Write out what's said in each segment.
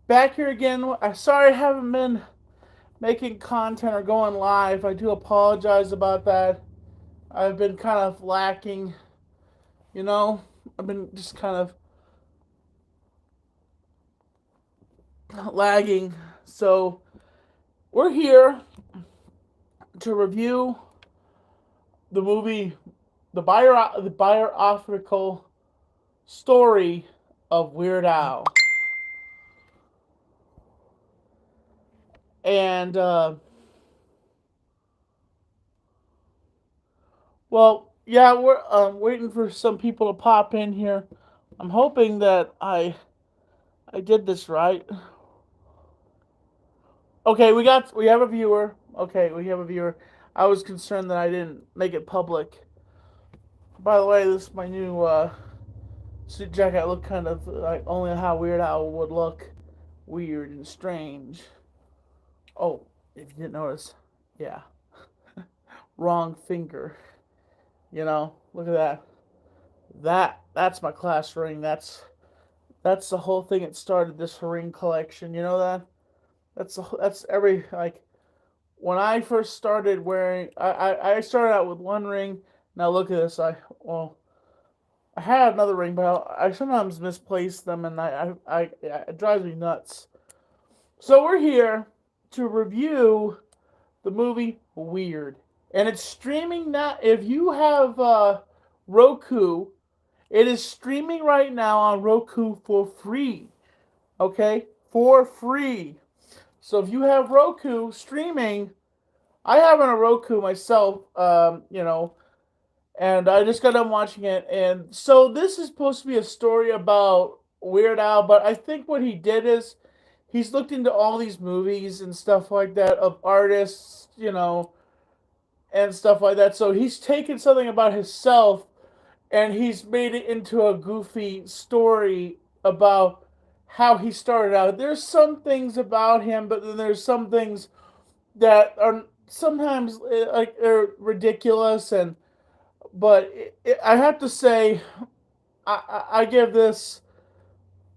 Back here again. I'm sorry I haven't been making content or going live. I do apologize about that. I've been kind of lacking, you know. I've been just kind of lagging. So we're here to review the movie, the biographical story of Weird Al. And well, yeah, we're waiting for some people to pop in here. I'm hoping that I did this right. Okay, we have a viewer. Okay, we have a viewer. I was concerned that I didn't make it public. By the way, this is my new suit jacket. I look kind of like only how Weird Al would look, weird and strange. Oh, if you didn't notice, yeah, wrong finger. Look at that. That's my class ring. That's the whole thing that started this ring collection. You know that? That's every like when I first started wearing. I started out with one ring. Now look at this. I had another ring, but I sometimes misplace them, and it drives me nuts. So we're here to review the movie Weird, and it's streaming now. If you have Roku, it is streaming right now on Roku for free. Okay, for free. So if you have Roku streaming, I have on a Roku myself, and I just got done watching it. And so this is supposed to be a story about Weird Al, but I think what he did is he's looked into all these movies and stuff like that of artists, and stuff like that. So he's taken something about himself and he's made it into a goofy story about how he started out. There's some things about him, but then there's some things that are sometimes like they're ridiculous, and but I have to say I give this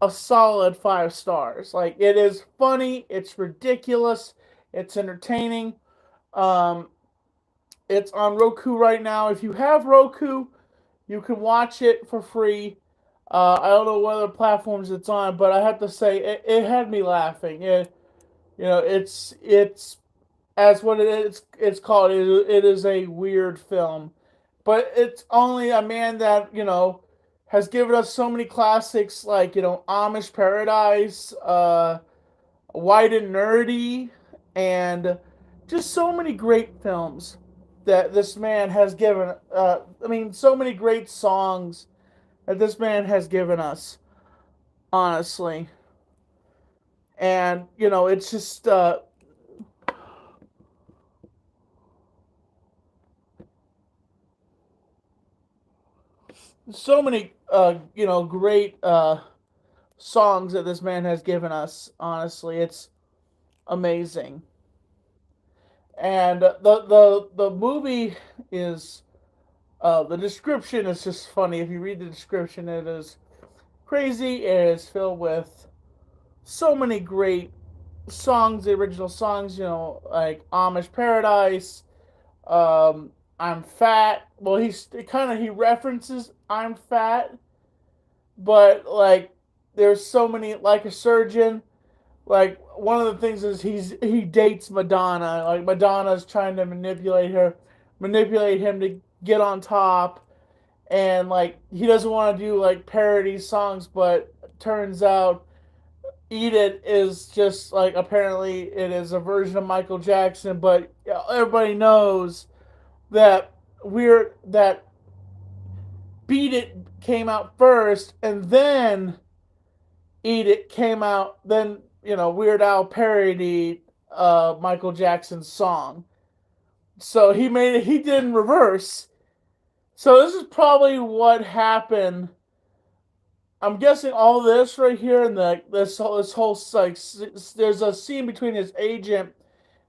a solid 5 stars. Like it is funny, it's ridiculous, it's entertaining. Um, it's on Roku right now. If you have Roku, you can watch it for free. I don't know what other platforms it's on, but I have to say it had me laughing. It's as what it is. It's called. It is a weird film, but it's only a man that has given us so many classics like Amish Paradise, White and Nerdy, and just so many great films that this man has given. So many great songs that this man has given us, honestly. And it's just so many great songs that this man has given us. Honestly, it's amazing. And the movie is the description is just funny. If you read the description, it is crazy. It is filled with so many great songs, the original songs, like Amish Paradise, I'm Fat. Well, he references I'm Fat, but like there's so many, like a surgeon. Like one of the things is he dates Madonna. Like Madonna's trying to manipulate him to get on top, and like he doesn't want to do like parody songs, but turns out Eat It is just like apparently it is a version of Michael Jackson, but everybody knows that that Beat It came out first, and then Eat It came out. Then Weird Al parodied Michael Jackson's song, so he did in reverse. So this is probably what happened. I'm guessing all this right here and this whole like there's a scene between his agent,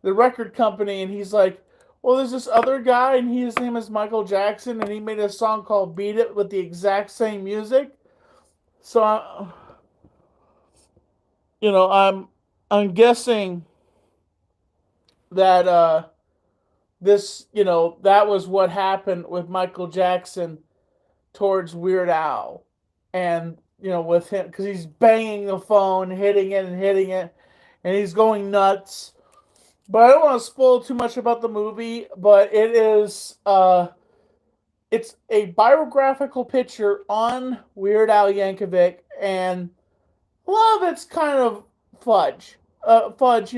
the record company, and he's like, well, there's this other guy and his name is Michael Jackson and he made a song called "Beat It" with the exact same music. So I'm guessing that this, that was what happened with Michael Jackson towards Weird Al, and with him because he's banging the phone, hitting it, and he's going nuts. But I don't want to spoil too much about the movie. But it's a biographical picture on Weird Al Yankovic, and a lot of it's kind of fudge. Fudge,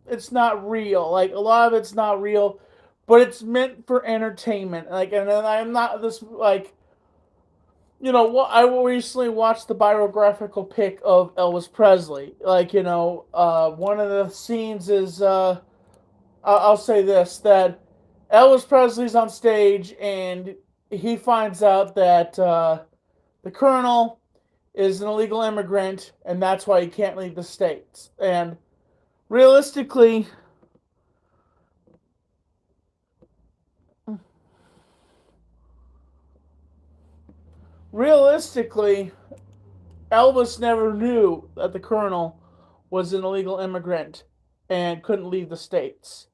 it's not real. Like a lot of it's not real, but it's meant for entertainment. Like, and I'm not this like what I recently watched the biographical pic of Elvis Presley. Like, one of the scenes is I'll say this that Elvis Presley's on stage and he finds out that the Colonel is an illegal immigrant and that's why he can't leave the states. And realistically, realistically, Elvis never knew that the Colonel was an illegal immigrant and couldn't leave the states.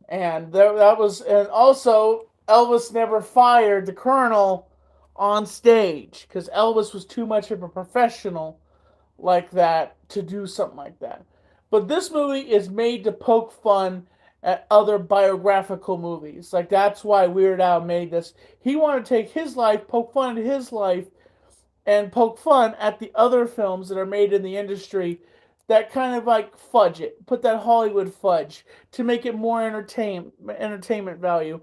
And and also Elvis never fired the Colonel on stage because Elvis was too much of a professional like that to do something like that. But this movie is made to poke fun at other biographical movies. Like that's why Weird Al made this. He wanted to take his life, poke fun at his life, and poke fun at the other films that are made in the industry that kind of like fudge it, put that Hollywood fudge to make it more entertainment value.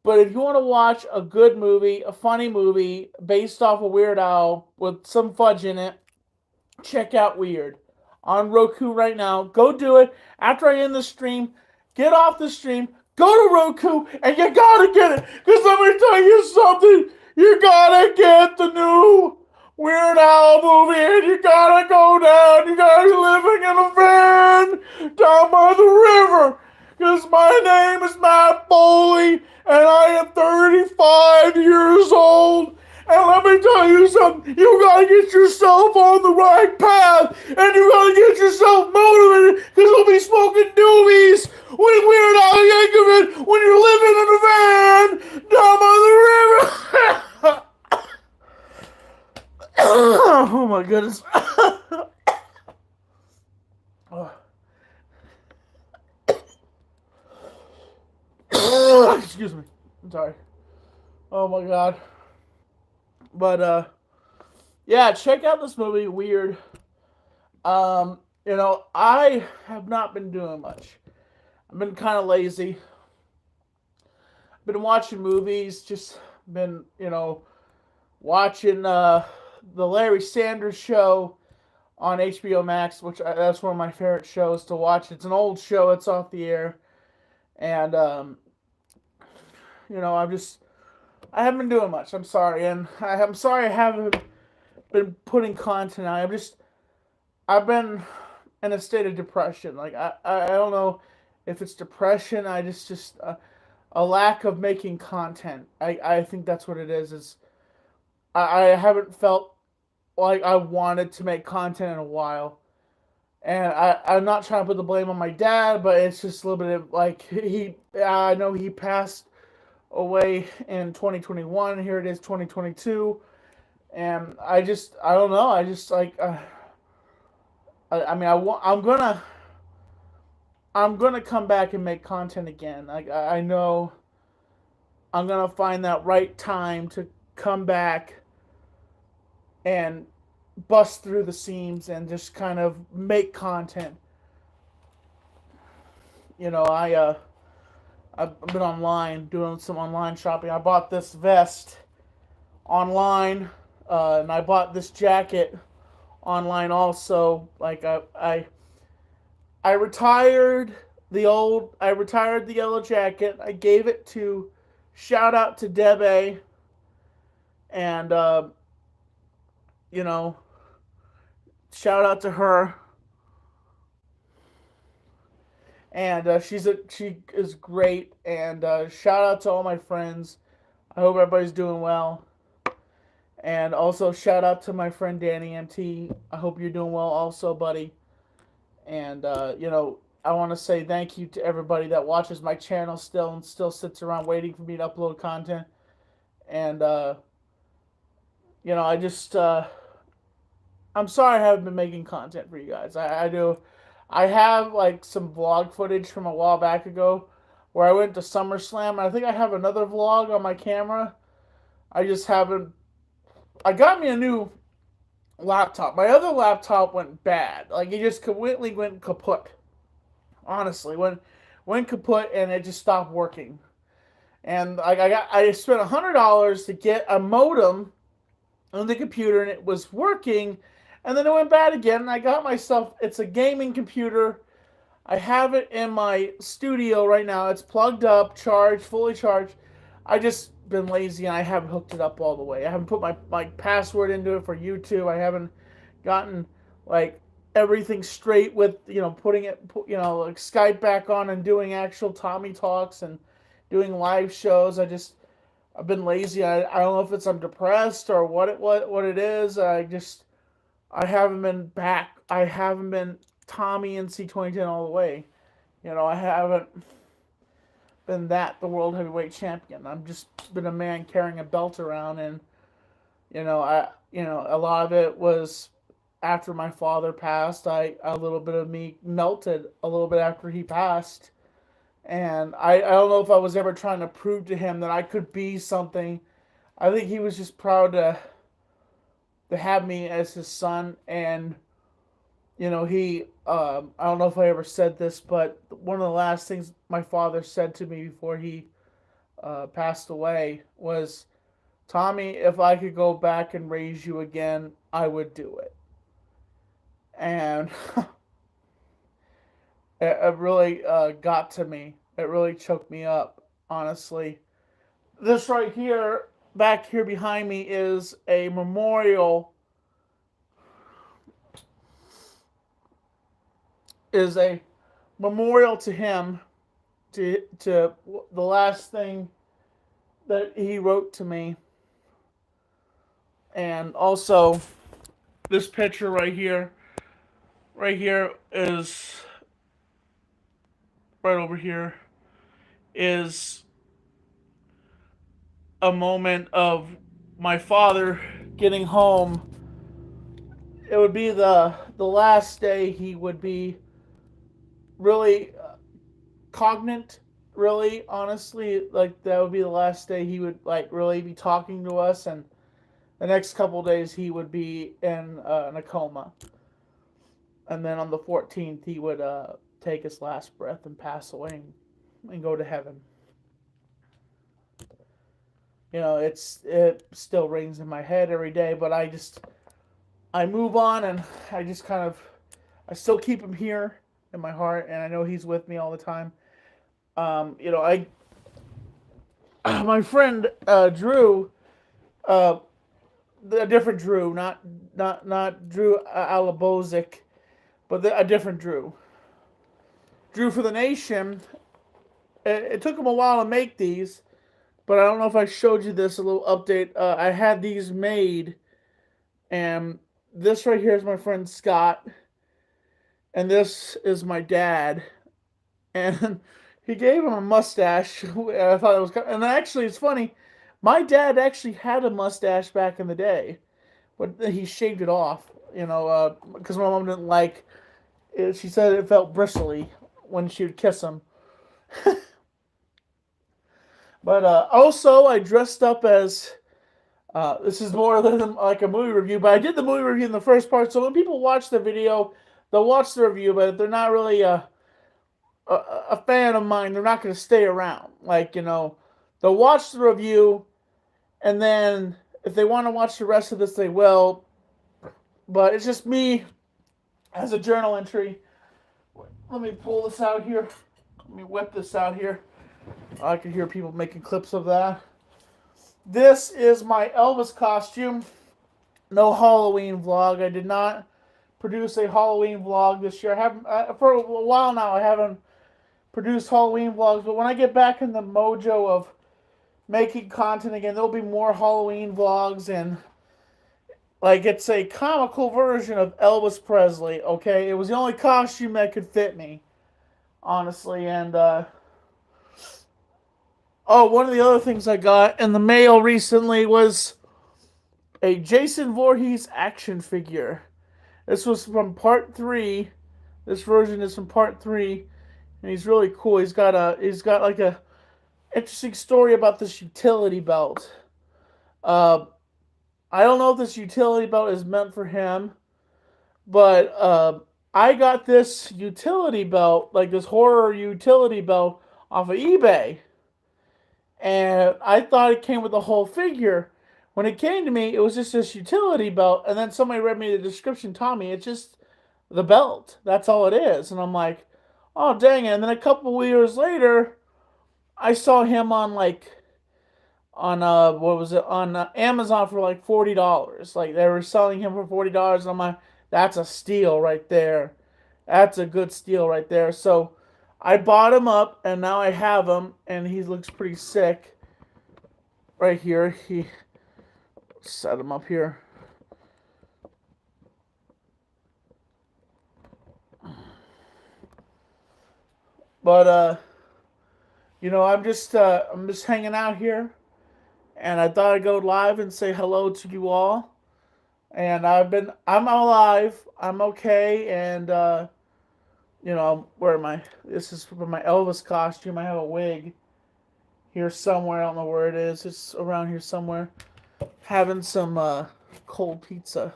But if you want to watch a good movie, a funny movie based off of Weird Al with some fudge in it, check out Weird on Roku right now. Go do it. After I end the stream, get off the stream, go to Roku, and you gotta get it. Because let me tell you something. You gotta get the new Weird Al movie, and you gotta go down. You gotta be living in a van down by the river. Because my name is Matt Foley, and I am 35 years old. And let me tell you something, you gotta get yourself on the right path, and you gotta get yourself motivated, because you'll be smoking doobies with Weird Al Yankovic when you're living in a van down by the river. Oh my goodness. Excuse me. I'm sorry. Oh my god. But yeah, check out this movie, Weird. I have not been doing much. I've been kind of lazy. Been watching movies, just been, watching the Larry Sanders Show on HBO Max, which that's one of my favorite shows to watch. It's an old show, it's off the air. And I haven't been doing much. I'm sorry. And I'm sorry I haven't been putting content out. I've been in a state of depression. Like I don't know if it's depression. I just a lack of making content. I think that's what it is. I haven't felt like I wanted to make content in a while. And I'm not trying to put the blame on my dad, but it's just a little bit of like I know he passed away in 2021. Here it is, 2022. And I don't know. I just like, I mean, I'm gonna come back and make content again. Like I know I'm gonna find that right time to come back and bust through the seams and just kind of make content. I've been online doing some online shopping. I bought this vest online, and I bought this jacket online also. Like I retired I retired the yellow jacket. I gave it to shout out to Debe, and you know shout out to her. And she is great. And shout out to all my friends. I hope everybody's doing well. And also shout out to my friend Danny MT. I hope you're doing well, also, buddy. And I want to say thank you to everybody that watches my channel still and still sits around waiting for me to upload content. And I just I'm sorry I haven't been making content for you guys. I do. I have like some vlog footage from a while back ago where I went to SummerSlam. I think I have another vlog on my camera. I just haven't. I got me a new laptop. My other laptop went bad. Like it just completely went kaput. Honestly, went kaput and it just stopped working. And I spent $100 to get a modem on the computer and it was working, and then it went bad again. And I got myself. It's a gaming computer. I have it in my studio right now. It's plugged up, charged, fully charged. I just been lazy and I haven't hooked it up all the way. I haven't put my password into it for YouTube. I haven't gotten like everything straight with putting it like Skype back on and doing actual Tommy talks and doing live shows. I've been lazy. I don't know if it's I'm depressed or what it is. I haven't been back. I haven't been Tommy and C2010 all the way. I haven't been the world heavyweight champion. I've just been a man carrying a belt around, and a lot of it was after my father passed. A little bit of me melted a little bit after he passed, and I don't know if I was ever trying to prove to him that I could be something. I think he was just proud to have me as his son. And he I don't know if I ever said this, but one of the last things my father said to me before he passed away was, Tommy, if I could go back and raise you again, I would do it. And it really got to me. It really choked me up, honestly. This right here, back here behind me, is a memorial. Is a memorial to him, to the last thing that he wrote to me. And also, this picture right here is right over here is a moment of my father getting home. It would be the last day he would be really cognate. Really, honestly, like that would be the last day he would like really be talking to us, and the next couple days he would be in a coma. And then on the 14th he would take his last breath and pass away and go to heaven. It still rings in my head every day, but I move on, and I still keep him here in my heart, and I know he's with me all the time. I my friend Drew, a different Drew, not Drew Alabozic, but a different Drew. Drew for the Nation. It took him a while to make these, but I don't know if I showed you this, a little update. I had these made, and this right here is my friend Scott, and this is my dad, and he gave him a mustache. I thought it was, and actually it's funny. My dad actually had a mustache back in the day, but he shaved it off. Because my mom didn't like it. She said it felt bristly when she would kiss him. But also, I dressed up as. This is more than like a movie review, but I did the movie review in the first part. So when people watch the video, they'll watch the review, but if they're not really a fan of mine, they're not going to stay around. They'll watch the review, and then if they want to watch the rest of this, they will. But it's just me as a journal entry. Let me pull this out here. Let me whip this out here. I can hear people making clips of that. This is my Elvis costume. No Halloween vlog. I did not produce a Halloween vlog this year. I haven't for a while now. I haven't produced Halloween vlogs, but when I get back in the mojo of making content again, there'll be more Halloween vlogs, and Like, it's a comical version of Elvis Presley, okay? It was the only costume that could fit me, honestly. And, oh, one of the other things I got in the mail recently was a Jason Voorhees action figure. This was from part 3. This version is from part 3, and he's really cool. He's got like a interesting story about this utility belt. Uh, I don't know if this utility belt is meant for him, but I got this utility belt, like this horror utility belt, off of eBay, and I thought it came with the whole figure. When it came to me, it was just this utility belt, and then somebody read me the description, Tommy. It's just the belt. That's all it is, and I'm like, oh dang it! And then a couple of years later, I saw him on what was it, on Amazon for like $40. Like, they were selling him for $40, and I'm like, that's a steal right there. That's a good steal right there. So I bought him up, and now I have him, and he looks pretty sick. Right here, he set him up here. But I'm just hanging out here, and I thought I'd go live and say hello to you all. And I'm alive, I'm okay, and I'm wearing this is for my Elvis costume. I have a wig here somewhere. I don't know where it is. It's around here somewhere. Having some cold pizza.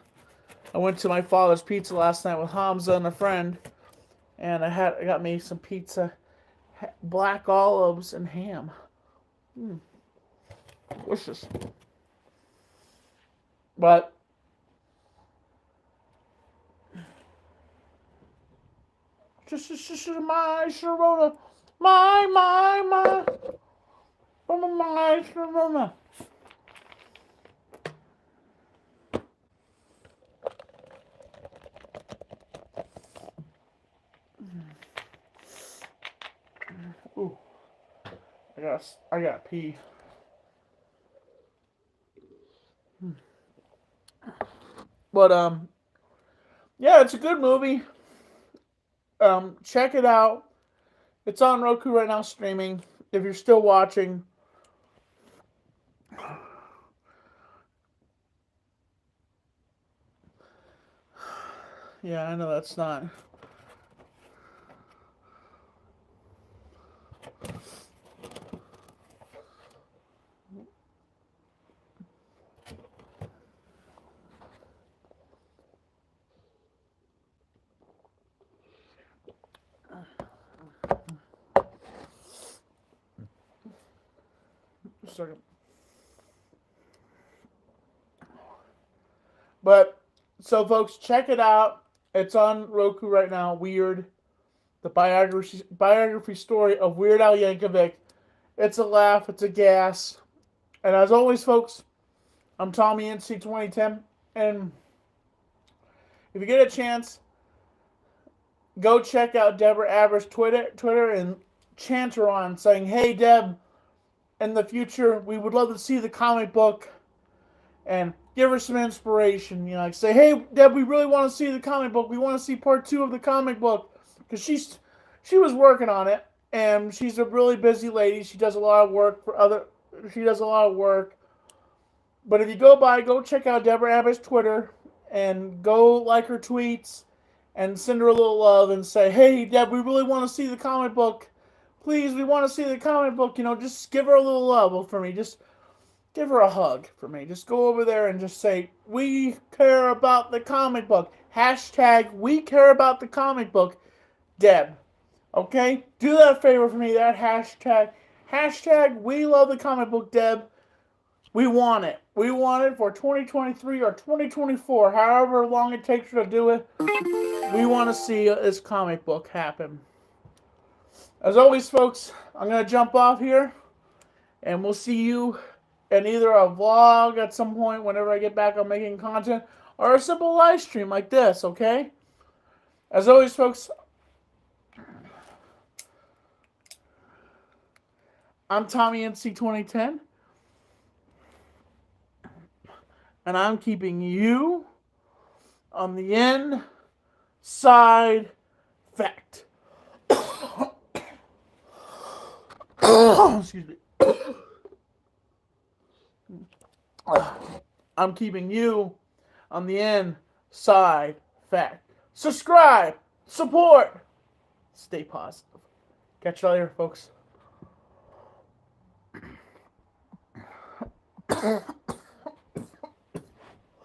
I went to my father's pizza last night with Hamza and a friend, and I got me some pizza, black olives and ham. Delicious. But just my Sharona, my Sharona. Ooh, I got pee. But yeah, it's a good movie. Check it out. It's on Roku right now streaming. If you're still watching, yeah, I know that's not. Just a second. But so, folks, check it out. It's on Roku right now. Weird, the biography story of Weird Al Yankovic. It's a laugh. It's a gas. And as always, folks, I'm Tommy NC 2010, and if you get a chance, go check out Deborah Aber's Twitter and chant her on, saying, "Hey, Deb, in the future, we would love to see the comic book," and give her some inspiration. Like, say, "Hey, Deb, we really want to see the comic book. We want to see part 2 of the comic book," because she was working on it, and she's a really busy lady. She does a lot of work for other. She does a lot of work. But if you go check out Deborah Abbott's Twitter and go like her tweets and send her a little love and say, "Hey, Deb, we really want to see the comic book. Please, we want to see the comic book." Just give her a little love for me. Just give her a hug for me. Just go over there and just say, "We care about the comic book." Hashtag, "We care about the comic book, Deb." Okay? Do that favor for me. That hashtag. Hashtag, "We love the comic book, Deb." We want it. We want it for 2023 or 2024, however long it takes you to do it. We want to see this comic book happen. As always, folks, I'm going to jump off here, and we'll see you in either a vlog at some point whenever I get back on making content, or a simple live stream like this, okay? As always, folks, I'm Tommy NC 2010. And I'm keeping you on the inside fact. Excuse me. I'm keeping you on the inside fact. Subscribe, support, stay positive. Catch you later, folks.